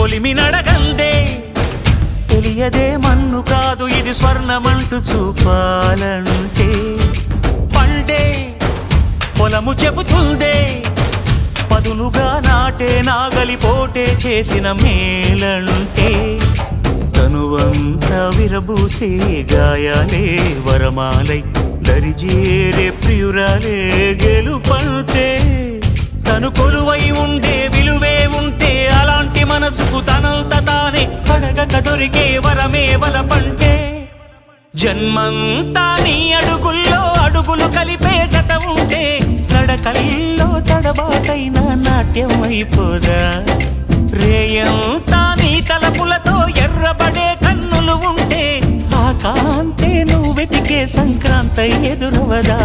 కొలిమి నడగందే తెలియదే మన్ను కాదు ఇది స్వర్ణమంటూ చూపాలంటే పండే పొలము చెబుతుందే పదునుగా నాటే నాగలిపోటే చేసిన మేలంటే తనువంతా విరబూసే గాయాలే వరమాలై దరిజేరే ప్రియురాలే గెలుపంటే తను కొలువై ఉండే విలువే ఉంటే అలాంటి మనసుకు తనంత తానే అడగక దొరికే వరమే వలపంటే జన్మంతా నీ అడుగుల్లో అడుగులు కలిపే జత ఉంటే నడకల్లో తడబాటైన నాట్యం అయిపోదా రేయంతా నీ తలపులతో ఎర్రబడే కన్నులు ఉంటే ఆ కాంతే నువ్వు వెతికే సంక్రాంతి ఎదురవదా